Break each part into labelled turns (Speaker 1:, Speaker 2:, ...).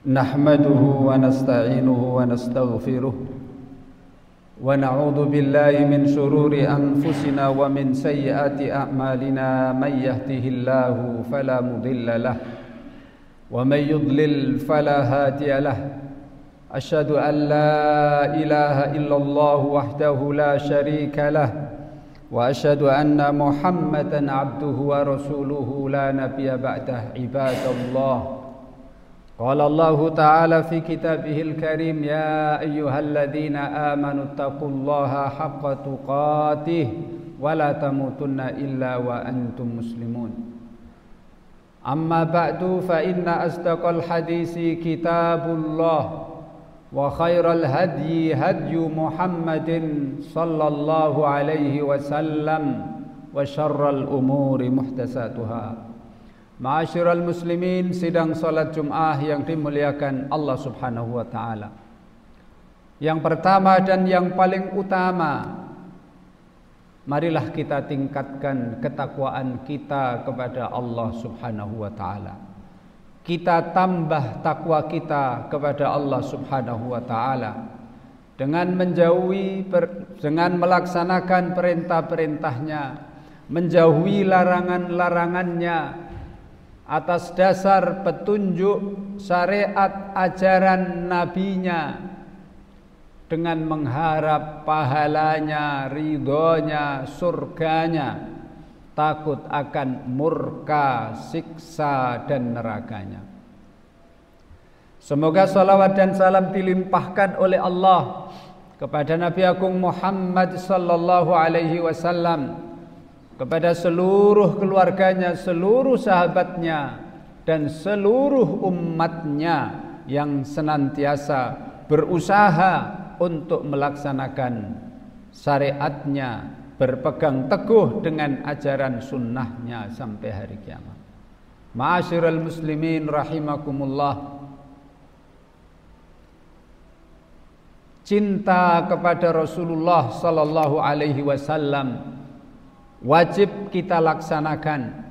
Speaker 1: Nahmaduhu wa nasta'inuhu wa nastaghfiruh wa na'udzu billahi min shururi anfusina wa min sayyiati a'malina may yahdihillahu fala mudilla lahu wa may yudlil fala hadiya lahu. Asyhadu an la ilaha illallah wahdahu la syarika lahu wa asyhadu anna Muhammadan abduhu wa rasuluhu la nabiyya ba'dah. Ibadallah, qala Allah ta'ala fi kitabihil karim, ya ayyuhalladzina amanu taqullaha haqqa tuqatih wa la tamutunna illa wa antum muslimun. Amma ba'du, fa inna asdaqal hadisi kitabullah wa khairal hadyi hadyu Muhammadin sallallahu alaihi wasallam wa syarral umuri muhdatsatuha. Ma'asyiral muslimin, sidang salat Jum'ah yang dimuliakan Allah Subhanahu wa taala. Yang pertama dan yang paling utama, marilah kita tingkatkan ketakwaan kita kepada Allah Subhanahu wa taala. Kita tambah takwa kita kepada Allah Subhanahu wa taala dengan dengan melaksanakan perintah-perintahnya, menjauhi larangan-larangannya atas dasar petunjuk syariat ajaran nabinya, dengan mengharap pahalanya, ridhonya, surganya, takut akan murka, siksa dan nerakanya. Semoga salawat dan salam dilimpahkan oleh Allah kepada Nabi Agung Muhammad sallallahu alaihi wasallam, kepada seluruh keluarganya, seluruh sahabatnya dan seluruh umatnya yang senantiasa berusaha untuk melaksanakan syariatnya, berpegang teguh dengan ajaran sunnahnya sampai hari kiamat. Ma'asyiral muslimin rahimakumullah, cinta kepada Rasulullah sallallahu alaihi wasallam wajib kita laksanakan,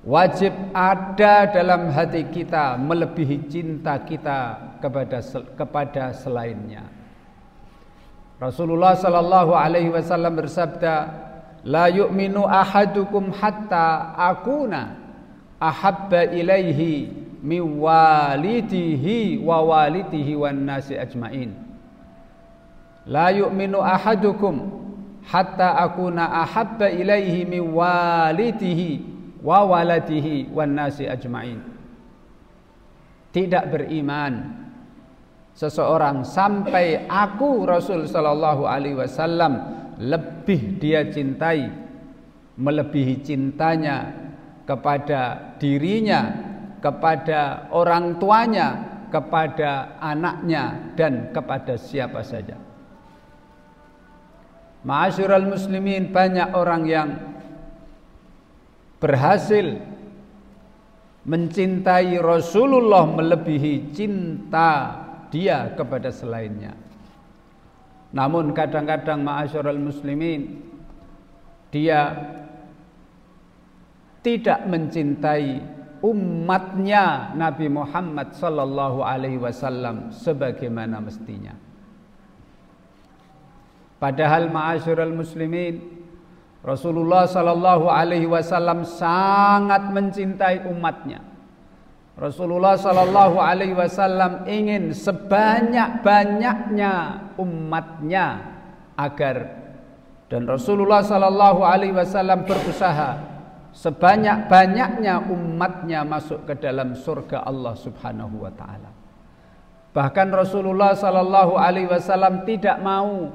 Speaker 1: wajib ada dalam hati kita melebihi cinta kita kepada selainnya. Rasulullah sallallahu alaihi wasallam bersabda, la yu'minu ahadukum hatta akuna ahabba ilaihi min walidihi wa walidihi wan nasi ajmain. La yu'minu ahadukum hatta akuna ahabba ilaihi min walidihi wa waladihi wan nasi ajmain. Tidak beriman seseorang sampai aku Rasul sallallahu alaihi wasallam lebih dia cintai, melebihi cintanya kepada dirinya, kepada orang tuanya, kepada anaknya dan kepada siapa saja. Ma'asyiral muslimin, banyak orang yang berhasil mencintai Rasulullah melebihi cinta dia kepada selainnya. Namun kadang-kadang ma'asyiral muslimin, dia tidak mencintai umatnya Nabi Muhammad sallallahu alaihi wasallam sebagaimana mestinya. Padahal ma'asyiral muslimin, Rasulullah sallallahu alaihi wasallam sangat mencintai umatnya. Rasulullah sallallahu alaihi wasallam ingin sebanyak-banyaknya umatnya dan Rasulullah sallallahu alaihi wasallam berusaha sebanyak-banyaknya umatnya masuk ke dalam surga Allah Subhanahu wa taala. Bahkan Rasulullah sallallahu alaihi wasallam tidak mau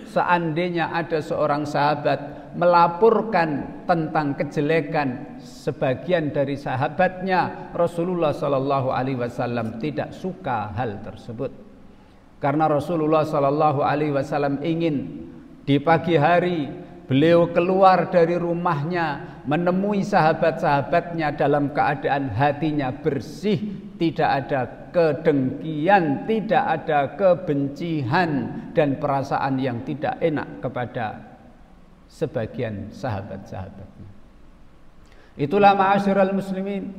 Speaker 1: seandainya ada seorang sahabat melaporkan tentang kejelekan sebagian dari sahabatnya, Rasulullah sallallahu alaihi wasallam tidak suka hal tersebut. Karena Rasulullah sallallahu alaihi wasallam ingin di pagi hari beliau keluar dari rumahnya menemui sahabat-sahabatnya dalam keadaan hatinya bersih, tidak ada kedengkian, tidak ada kebencian dan perasaan yang tidak enak kepada sebagian sahabat-sahabatnya. Itulah ma'asyiral muslimin,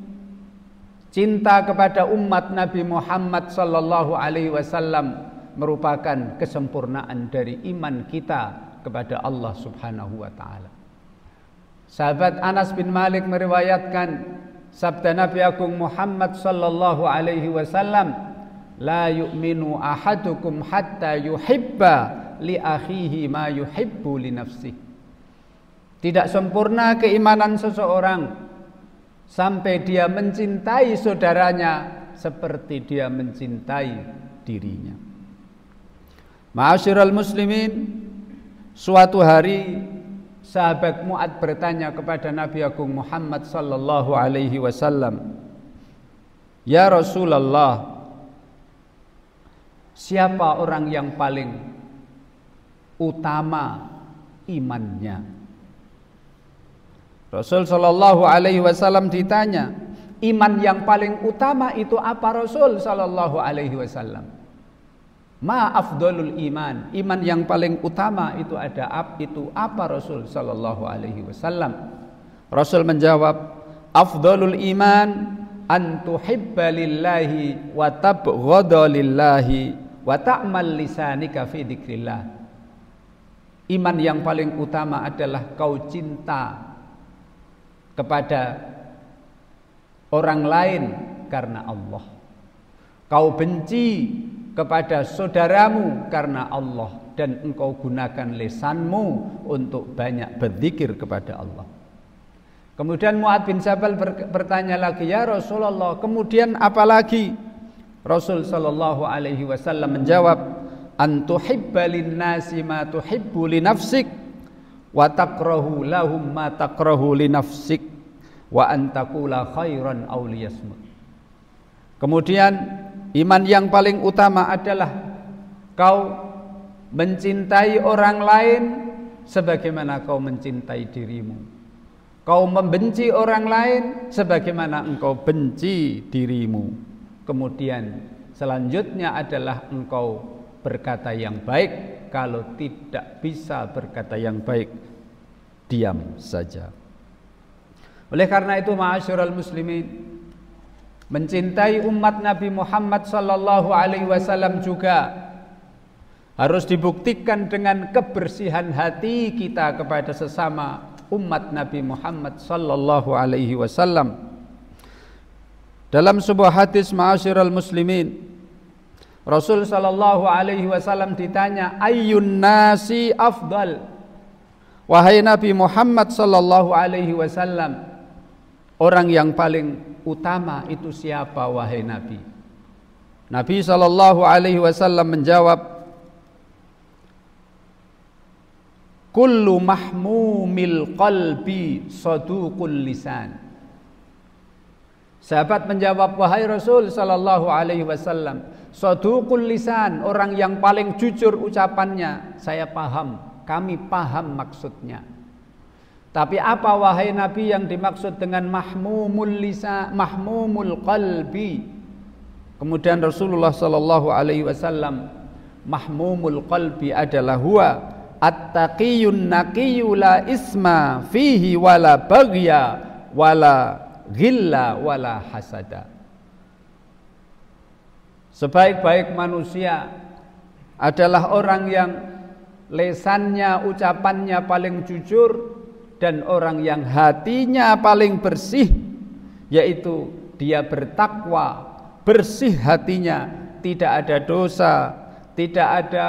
Speaker 1: Cinta kepada umat Nabi Muhammad sallallahu alaihi wasallam merupakan kesempurnaan dari iman kita kepada Allah Subhanahu wa taala. Sahabat Anas bin Malik meriwayatkan sabda Nabi Agung Muhammad sallallahu alaihi wasallam, la yu'minu ahadukum hatta yuhibba li akhihi ma yuhibbu li nafsihi. Tidak sempurna keimanan seseorang sampai dia mencintai saudaranya seperti dia mencintai dirinya. Ma'asyiral muslimin, suatu hari sahabat Mu'ad bertanya kepada Nabi Agung Muhammad sallallahu alaihi wasallam, "Ya Rasulullah, siapa orang yang paling utama imannya?" Rasul sallallahu alaihi wasallam ditanya, "Iman yang paling utama itu apa Rasul sallallahu alaihi wasallam?" Ma afdalul iman, iman yang paling utama itu apa Rasul sallallahu alaihi wasallam? Rasul menjawab, afdalul iman an tuhibba lillahi wa tabghadha lillahi wa ta'mal lisanika fi dzikrillah. Iman yang paling utama adalah kau cinta kepada orang lain karena Allah, kau benci kepada saudaramu karena Allah, dan engkau gunakan lisanmu untuk banyak berzikir kepada Allah. Kemudian Mu'ad bin Jabal bertanya lagi, "Ya Rasulullah, kemudian apa lagi?" Rasul sallallahu alaihi wasallam menjawab, "An tuhibba linnasi ma tuhibbu li nafsik wa takrahu lahum ma takrahu li nafsik wa an taqula khairan aw liyasmut." Kemudian iman yang paling utama adalah kau mencintai orang lain sebagaimana kau mencintai dirimu. Kau membenci orang lain sebagaimana engkau benci dirimu. Kemudian selanjutnya adalah engkau berkata yang baik. Kalau tidak bisa berkata yang baik, diam saja. Oleh karena itu, ma'asyiral muslimin, mencintai umat Nabi Muhammad sallallahu alaihi wasallam juga harus dibuktikan dengan kebersihan hati kita kepada sesama umat Nabi Muhammad sallallahu alaihi wasallam. Dalam sebuah hadis, ma'asyiral muslimin, Rasul sallallahu alaihi wasallam ditanya, ayyun nasi afdal? Wahai Nabi Muhammad sallallahu alaihi wasallam, orang yang paling utama itu siapa wahai Nabi? Nabi sallallahu alaihi wasallam menjawab, kullu mahmumil qalbi saduqul lisan. Sahabat menjawab, wahai Rasul sallallahu alaihi wasallam, saduqul lisan, orang yang paling jujur ucapannya. Saya paham, kami paham maksudnya. Tapi apa wahai Nabi yang dimaksud dengan mahmumul lisan, mahmumul qalbi? Kemudian Rasulullah sallallahu alaihi wasallam, mahmumul qalbi adalah huwa at-taqiyun naqiyyu la isma fihi wala baghya wala ghilla wala hasada. Sebaik-baik manusia adalah orang yang lesannya, ucapannya paling jujur, dan orang yang hatinya paling bersih, yaitu dia bertakwa, bersih hatinya, tidak ada dosa, tidak ada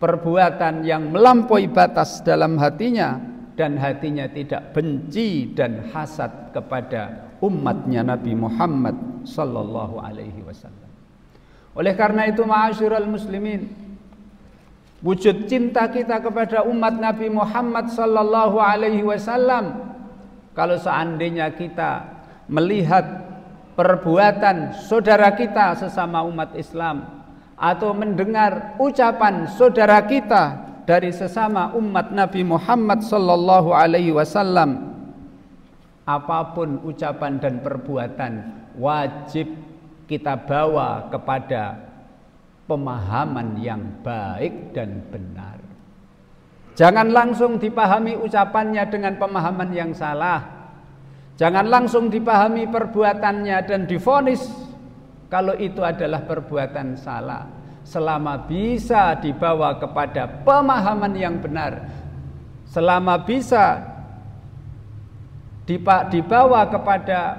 Speaker 1: perbuatan yang melampaui batas dalam hatinya, dan hatinya tidak benci dan hasad kepada umatnya Nabi Muhammad sallallahu alaihi wasallam. Oleh karena itu, ma'asyiral muslimin, wujud cinta kita kepada umat Nabi Muhammad sallallahu alaihi wasallam, kalau seandainya kita melihat perbuatan saudara kita sesama umat Islam, atau mendengar ucapan saudara kita dari sesama umat Nabi Muhammad sallallahu alaihi wasallam, apapun ucapan dan perbuatan wajib kita bawa kepada pemahaman yang baik dan benar. Jangan langsung dipahami ucapannya dengan pemahaman yang salah. Jangan langsung dipahami perbuatannya dan divonis kalau itu adalah perbuatan salah, selama bisa dibawa kepada pemahaman yang benar, selama bisa dibawa kepada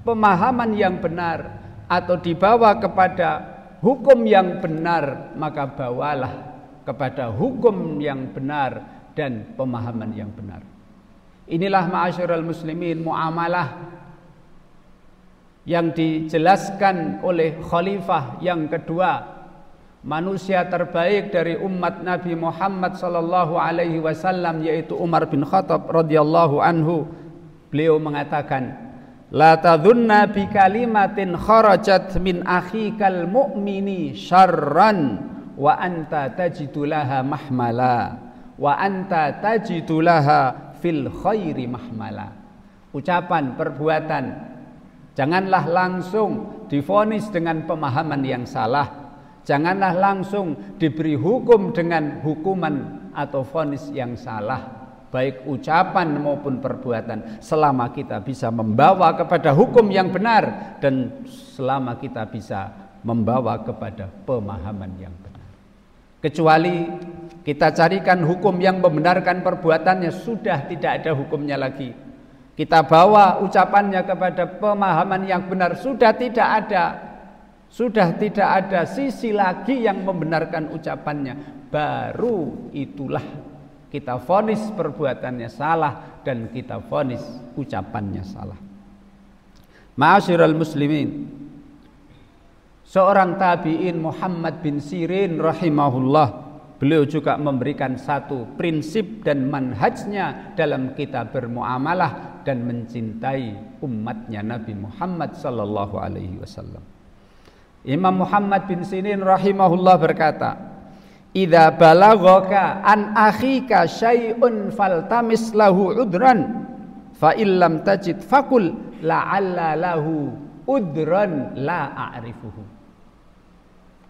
Speaker 1: pemahaman yang benar atau dibawa kepada hukum yang benar, maka bawalah kepada hukum yang benar dan pemahaman yang benar. Inilah ma'asyiral muslimin muamalah yang dijelaskan oleh khalifah yang kedua, manusia terbaik dari umat Nabi Muhammad sallallahu alaihi wasallam, yaitu Umar bin Khattab radhiyallahu anhu. Beliau mengatakan, la tadhunna bi kalimatin kharajat min akhikal mu'mini syarran wa anta tajidu laha mahmala wa anta tajidu laha fil khairi mahmala. Ucapan, perbuatan, janganlah langsung divonis dengan pemahaman yang salah. Janganlah langsung diberi hukum dengan hukuman atau vonis yang salah, baik ucapan maupun perbuatan, selama kita bisa membawa kepada hukum yang benar dan selama kita bisa membawa kepada pemahaman yang benar. Kecuali kita carikan hukum yang membenarkan perbuatannya, sudah tidak ada hukumnya lagi. Kita bawa ucapannya kepada pemahaman yang benar, sudah tidak ada sisi lagi yang membenarkan ucapannya. Baru itulah kita vonis perbuatannya salah dan kita vonis ucapannya salah. Ma'asyiral muslimin, seorang tabi'in Muhammad bin Sirin rahimahullah, beliau juga memberikan satu prinsip dan manhajnya dalam kita bermuamalah dan mencintai umatnya Nabi Muhammad sallallahu alaihi wasallam. Imam Muhammad bin Sirin rahimahullah berkata, idza balaghaka an akhika syai'un faltamis lahu udran fa illam tajid fakul la'alla lahu udran la a'rifuhu.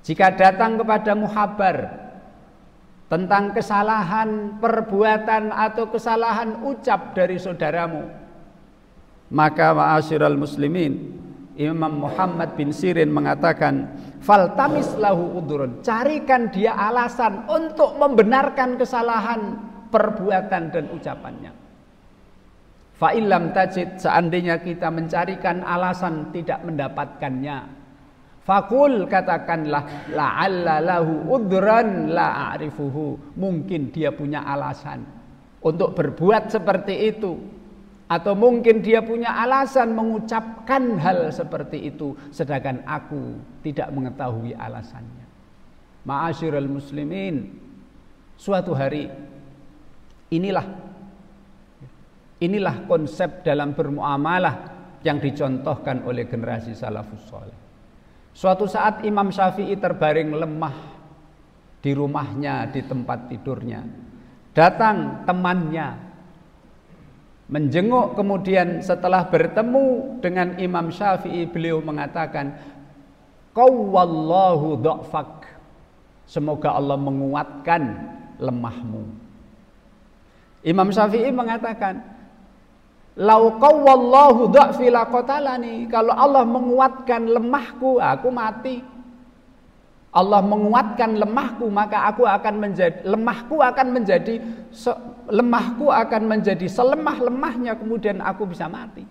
Speaker 1: Jika datang kepadamu kabar tentang kesalahan perbuatan atau kesalahan ucap dari saudaramu, maka ma'asyiral muslimin, Imam Muhammad bin Sirin mengatakan, faltamis lahu udhrun, carikan dia alasan untuk membenarkan kesalahan perbuatan dan ucapannya. Fa illam tajid, seandainya kita mencarikan alasan tidak mendapatkannya, fakul, katakanlah, la'alla lahu udhran la a'rifuhu, mungkin dia punya alasan untuk berbuat seperti itu, atau mungkin dia punya alasan mengucapkan hal seperti itu sedangkan aku tidak mengetahui alasannya. Ma'asyiral muslimin, suatu hari inilah konsep dalam bermuamalah yang dicontohkan oleh generasi salafus saleh. Suatu saat Imam Syafi'i terbaring lemah di rumahnya, di tempat tidurnya. Datang temannya menjenguk, kemudian setelah bertemu dengan Imam Syafi'i, beliau mengatakan, qawwallahu dha'fak, semoga Allah menguatkan lemahmu. Imam Syafi'i mengatakan, lau qawwallahu dha'fi laqatalani, kalau Allah menguatkan lemahku, aku mati. Allah menguatkan lemahku, maka lemahku akan menjadi selemah-lemahnya, kemudian aku bisa mati.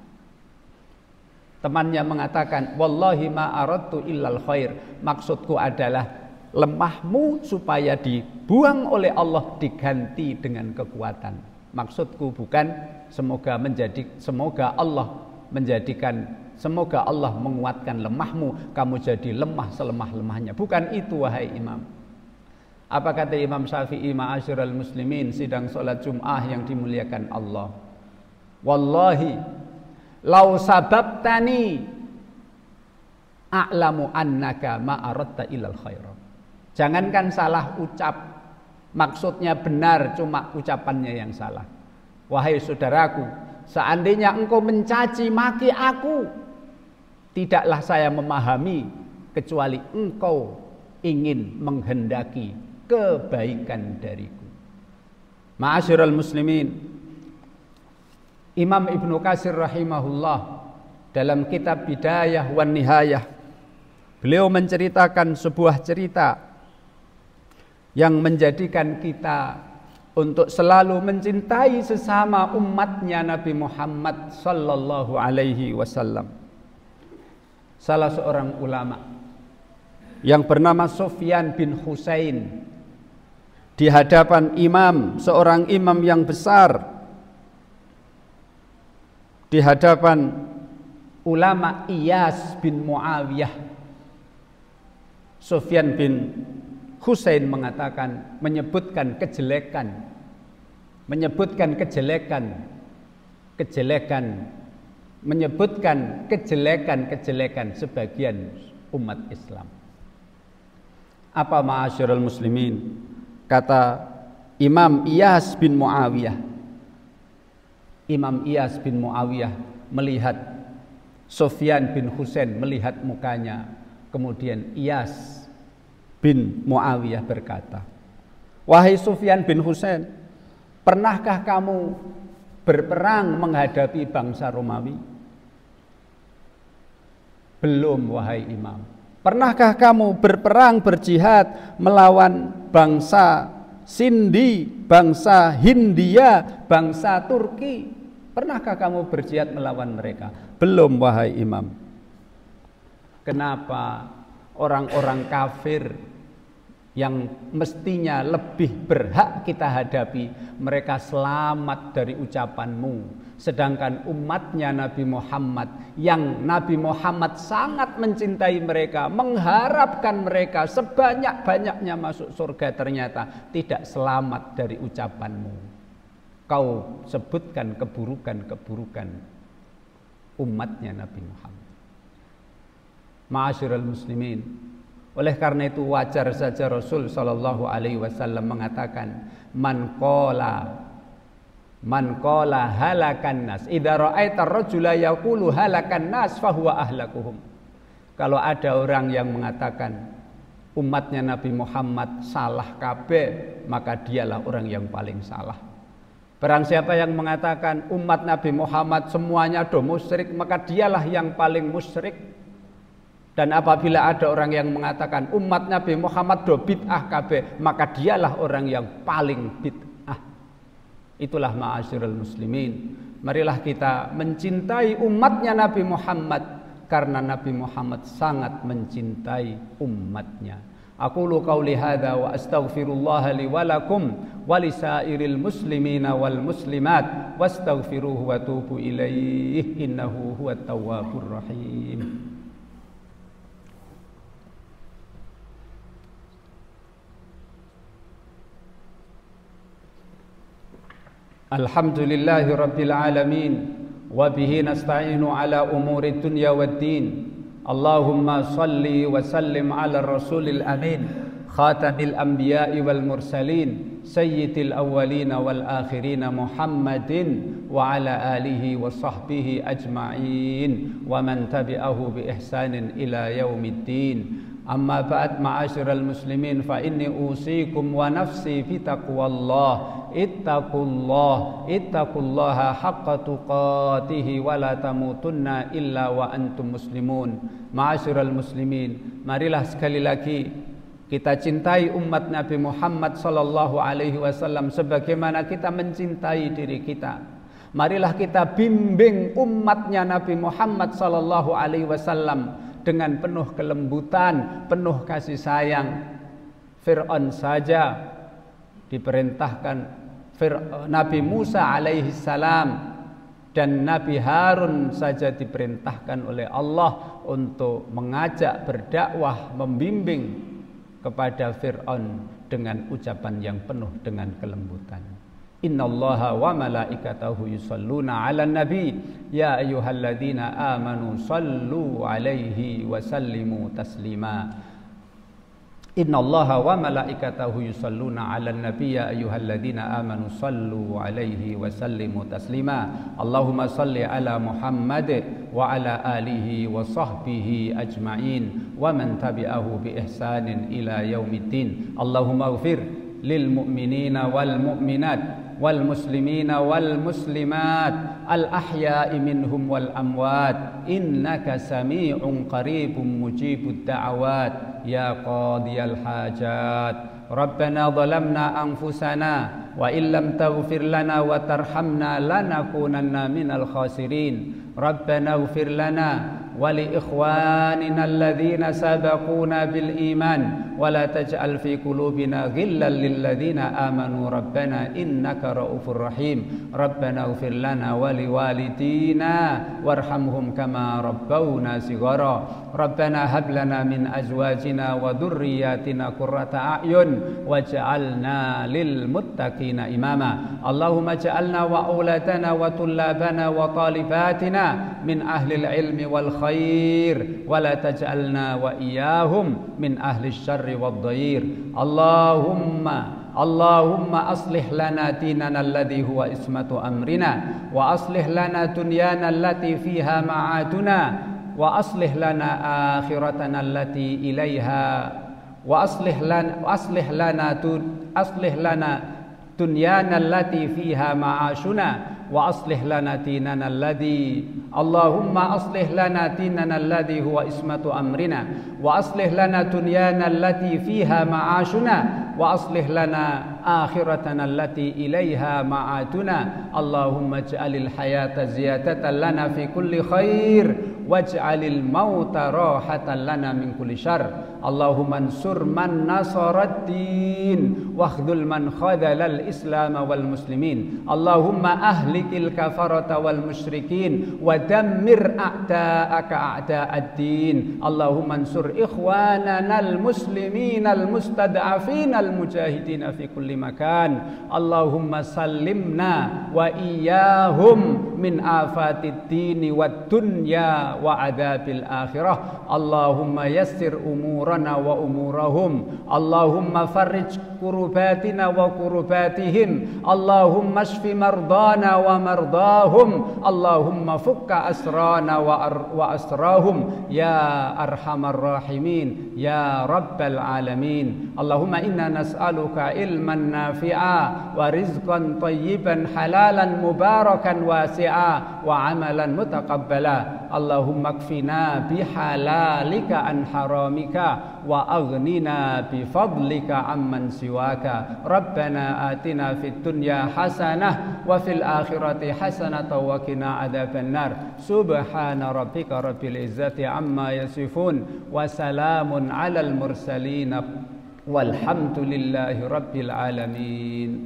Speaker 1: Temannya mengatakan, wallahi ma aradtu illal khair, maksudku adalah lemahmu supaya dibuang oleh Allah, diganti dengan kekuatan. Maksudku bukan semoga Allah menguatkan lemahmu, kamu jadi lemah selemah-lemahnya. Bukan itu, wahai imam. Apa kata Imam Syafi'i, ma'asyiral muslimin, sidang salat Jum'ah yang dimuliakan Allah? Wallahi lau sababtani a'lamu annaka ma aradta ilal khair. Jangankan salah ucap, maksudnya benar, cuma ucapannya yang salah. Wahai saudaraku, seandainya engkau mencaci maki aku, tidaklah saya memahami kecuali engkau ingin menghendaki kebaikan dariku. Ma'asyiral muslimin, Imam Ibnu Katsir rahimahullah dalam kitab Bidayah wan Nihayah, beliau menceritakan sebuah cerita yang menjadikan kita untuk selalu mencintai sesama umatnya Nabi Muhammad sallallahu alaihi wasallam. Salah seorang ulama yang bernama Sufyan bin Husain di hadapan seorang imam yang besar, di hadapan ulama Iyas bin Muawiyah, Sufyan bin Husain mengatakan, menyebutkan kejelekan sebagian umat Islam. Apa ma'asyiral muslimin? Kata Imam Iyas bin Muawiyah. Imam Iyas bin Muawiyah melihat Sufyan bin Husain, melihat mukanya. Kemudian Iyas bin Muawiyah berkata, "Wahai Sufyan bin Husain, pernahkah kamu berperang menghadapi bangsa Romawi?" "Belum, wahai Imam." "Pernahkah kamu berperang berjihad melawan bangsa Sindi, bangsa Hindia, bangsa Turki? Pernahkah kamu berjihad melawan mereka?" "Belum, wahai Imam." Kenapa orang-orang kafir yang mestinya lebih berhak kita hadapi, mereka selamat dari ucapanmu, sedangkan umatnya Nabi Muhammad yang Nabi Muhammad sangat mencintai mereka, mengharapkan mereka sebanyak-banyaknya masuk surga, ternyata tidak selamat dari ucapanmu. Kau sebutkan keburukan-keburukan umatnya Nabi Muhammad. Ma'asyiral muslimin, oleh karena itu wajar saja Rasul sallallahu alaihi wasallam mengatakan, man qala halakan nas, idza ra'aita ar-rajula yaqulu halakan nas fahuwa ahlakuhum. Kalau ada orang yang mengatakan umatnya Nabi Muhammad salah kabeh, maka dialah orang yang paling salah. Barang siapa yang mengatakan umat Nabi Muhammad semuanya do musyrik, maka dialah yang paling musyrik. Dan apabila ada orang yang mengatakan umat Nabi Muhammad do bid'ah kabeh, maka dialah orang yang paling bid'ah. Itulah ma'asyiral muslimin, marilah kita mencintai umatnya Nabi Muhammad, karena Nabi Muhammad sangat mencintai umatnya. Aqulu qauli hadza wa astaghfirullah li wa lakum wa lisairil muslimina wal muslimat wastaghfiruhu wa tubu ilaihi innahu huwat tawwabur rahim. Alhamdulillahi rabbil alamin, wa bihi nasta'inu ala umuri dunya waddin. Allahumma salli wa sallim ala rasulil amin, khatamil anbiya'i wal mursalin, sayyidil awwalin wal akhirin, Muhammadin wa ala alihi wa sahbihi ajma'in wa man tabi'ahu bi ihsanin ila yaumiddin. Amma ba'd, ma'asyiral muslimin, fa inni usikum wa nafsi bi taqwallah. Ittaqullaha haqqa tuqatih wa la tamutunna illa wa antum muslimun. Ma'asyiral muslimin, marilah sekali lagi kita cintai umat Nabi Muhammad sallallahu alaihi wasallam sebagaimana kita mencintai diri kita. Marilah kita bimbing umatnya Nabi Muhammad sallallahu alaihi wasallam dengan penuh kelembutan, penuh kasih sayang. Fir'aun saja diperintahkan, Nabi Musa alaihi salam dan Nabi Harun saja diperintahkan oleh Allah untuk mengajak, berdakwah, membimbing kepada Fir'aun dengan ucapan yang penuh dengan kelembutan. Innallaha wa malaikatahu yusalluna 'alan nabi ya ayyuhalladzina amanu sallu 'alaihi wa sallimu taslima. Innallaha wa malaikatahu yusalluna 'alan nabi ya ayyuhalladzina amanu sallu 'alaihi wa sallimu taslima. Allahumma salli ala Muhammad wa ala alihi wa sahbihi ajma'in wa man tabi'ahu bi ihsanin ila yaumiddin. Allahumma ighfir lil mu'minina wal mu'minat wal muslimina wal muslimat الأحياء منهم والأموات إنك سميع قريب مجيب الدعوات يا قاضي الحاجات ربنا ظلمنا أنفسنا وإن لم تغفر لنا وترحمنا لنكونن من الخاسرين ربنا اغفر لنا ولإخواننا الذين سبقونا بالإيمان ولا تجعل في قلوبنا غلا للذين آمنوا ربنا إنك رؤوف رحيم ربنا اغفر لنا ولوالدينا وارحمهم كما ربونا صغارا ربنا هب لنا من أزواجنا وذرياتنا قرة أعين واجعلنا للمتقين إماما اللهم اجعلنا وأولادنا وطلابنا وطالباتنا من أهل العلم والخير ولا تجعلنا وإياهم من أهل الشر والضير اللهم أصلح لنا ديننا الذي هو عصمة أمرنا وأصلح لنا دنيانا التي فيها معادنا وأصلح لنا آخرتنا التي إليها وأصلح لنا دنيانا التي فيها معاشنا وأصلح لنا ديننا اللهم أصلح لنا ديننا الذي هو عصمة أمرنا وأصلح لنا دنيانا التي فيها معاشنا وأصلح لنا آخرتنا التي إليها معادنا اللهم اجعل الحياة زيادة لنا في كل خير واجعل الموت راحة لنا من كل شر اللهم انصر من نصر الدين واخذل من خذل الإسلام والمسلمين اللهم أهلك الكفرة والمشركين ودمر أعداءك أعداء الدين اللهم انصر إخواننا المسلمين المستضعفين المجاهدين في كل مكان اللهم سلمنا وإياهم من آفات الدين والدنيا وعذاب الآخرة اللهم يسر أمورنا وأمورهم اللهم فرج كرباتنا وكرباتهم اللهم اشف مرضانا ومرضاهم اللهم فك أسرانا وأسراهم يا أرحم الراحمين يا رب العالمين اللهم إنا نسألك علما نافعا ورزقا طيبا حلالا مباركا واسعا وعملا متقبلا اللهم اكفنا بحلالك عن حرامك وأغننا بفضلك عمن سواك ربنا آتنا في الدنيا حسنة وفي الآخرة حسنة وقنا عذاب النار سبحان ربك رب العزة عما يصفون وسلام على المرسلين والحمد لله رب العالمين